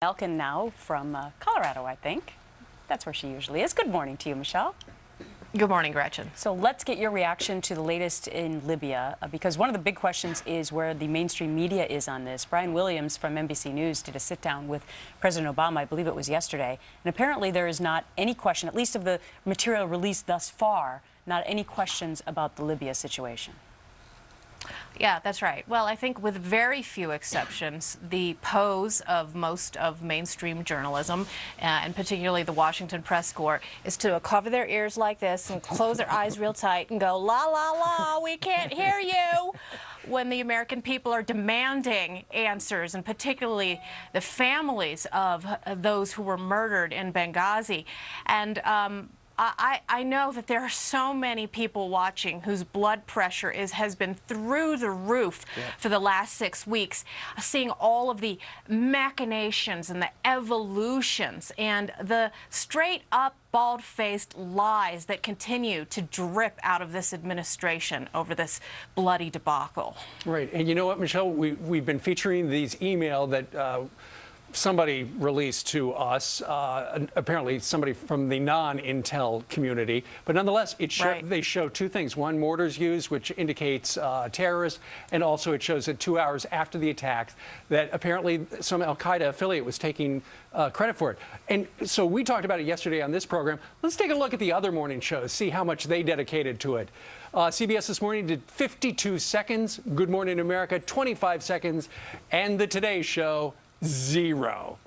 Malkin now from Colorado, I think. That's where she usually is. Good morning to you, Michelle. Good morning, Gretchen. So let's get your reaction to the latest in Libya, because one of the big questions is where the mainstream media is on this. Brian Williams from NBC News did a sit-down with President Obama, I believe it was yesterday, and apparently there is not any question, at least of the material released thus far, not any questions about the Libya situation. Yeah, that's right. Well, I think with very few exceptions, the pose of most of mainstream journalism, and particularly the Washington press corps, is to cover their ears like this and close their eyes real tight and go, la, la, la, we can't hear you, when the American people are demanding answers, and particularly the families of those who were murdered in Benghazi. And I know that there are so many people watching whose blood pressure has been through the roof for the last 6 weeks, seeing all of the machinations and the evolutions and the straight-up, bald-faced lies that continue to drip out of this administration over this bloody debacle. Right. And you know what, Michelle? We've been featuring these email that somebody released to us, apparently somebody from the non-intel community. But nonetheless, they show two things. One, mortars used, which indicates terrorists, and also it shows that 2 hours after the attack that apparently some al-Qaeda affiliate was taking credit for it. And so we talked about it yesterday on this program. Let's take a look at the other morning shows, see how much they dedicated to it. CBS This Morning did 52 seconds, Good Morning America 25 seconds, and the Today Show 0.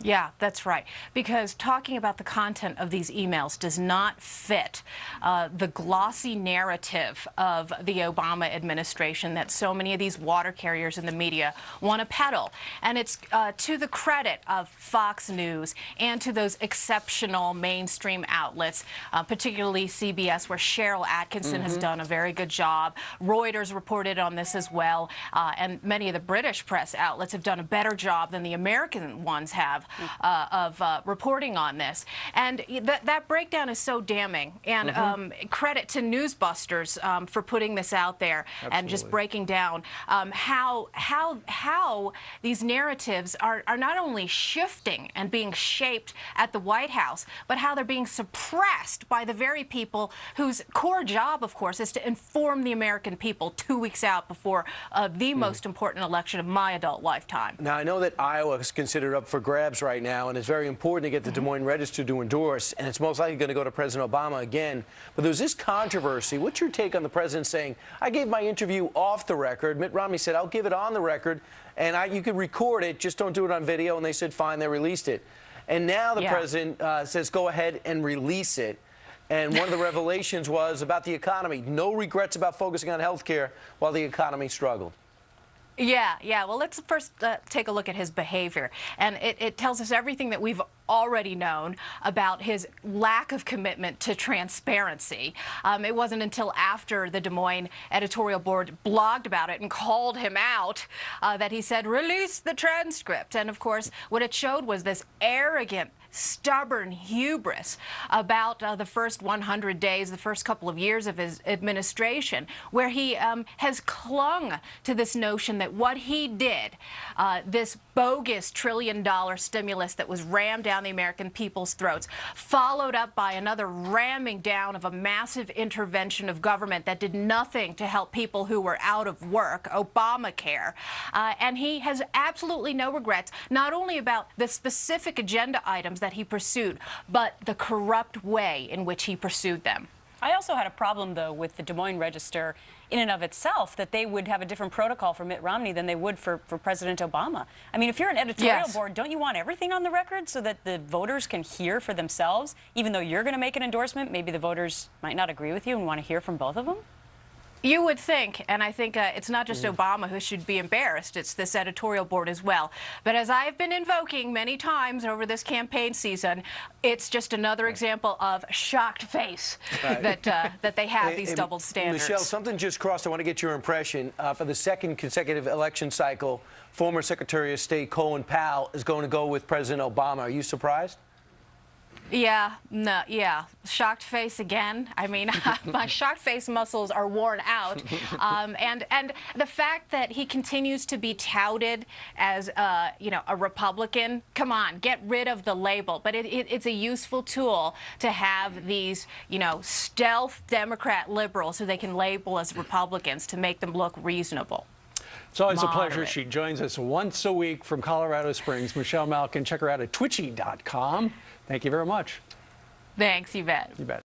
Yeah, that's right. Because talking about the content of these emails does not fit the glossy narrative of the Obama administration that so many of these water carriers in the media want to peddle. And it's to the credit of Fox News and to those exceptional mainstream outlets, particularly CBS, where Cheryl Atkinson has done a very good job. Reuters reported on this as well, and many of the British press outlets have done a better job than the American ones have of reporting on this. And that breakdown is so damning. And credit to Newsbusters for putting this out there and just breaking down how these narratives are not only shifting and being shaped at the White House, but how they're being suppressed by the very people whose core job, of course, is to inform the American people 2 weeks out before the most important election of my adult lifetime. Now, I know that Iowa is considered up for grabs right now, and it's very important to get the Des Moines Register to endorse, and it's most likely going to go to President Obama again. But there's this controversy. What's your take on the president saying, I gave my interview off the record? Mitt Romney said, I'll give it on the record, and you can record it, just don't do it on video. And they said, fine, they released it. And now the president says, go ahead and release it. And one of the revelations was about the economy. No regrets about focusing on health care while the economy struggled. Yeah. Well, let's first take a look at his behavior. And it tells us everything that we've already known about his lack of commitment to transparency. It wasn't until after the Des Moines editorial board blogged about it and called him out that he said, release the transcript. And, of course, what it showed was this arrogant, stubborn hubris about the first 100 days, the first couple of years of his administration, where he has clung to this notion that what he did, this bogus trillion-dollar stimulus that was rammed down the American people's throats, followed up by another ramming down of a massive intervention of government that did nothing to help people who were out of work, Obamacare. And he has absolutely no regrets, not only about the specific agenda items that he pursued, but the corrupt way in which he pursued them. I also had a problem, though, with the Des Moines Register in and of itself, that they would have a different protocol for Mitt Romney than they would for President Obama. I mean, if you're an editorial board, don't you want everything on the record so that the voters can hear for themselves? Even though you're going to make an endorsement, maybe the voters might not agree with you and want to hear from both of them? You would think, and I think it's not just Obama who should be embarrassed, it's this editorial board as well. But as I've been invoking many times over this campaign season, it's just another example of shocked face that they have these double standards. Michelle, something just crossed. I want to get your impression. For the second consecutive election cycle, former Secretary of State Colin Powell is going to go with President Obama. Are you surprised? Yeah, no, yeah. Shocked face again. I mean, my shocked face muscles are worn out. And the fact that he continues to be touted as, you know, a Republican, come on, get rid of the label. But it's a useful tool to have these, you know, stealth Democrat liberals who they can label as Republicans to make them look reasonable. It's always Moderate. a pleasure. She joins us once a week from Colorado Springs. Michelle Malkin, check her out at twitchy.com. Thank you very much. Thanks, you bet. You bet.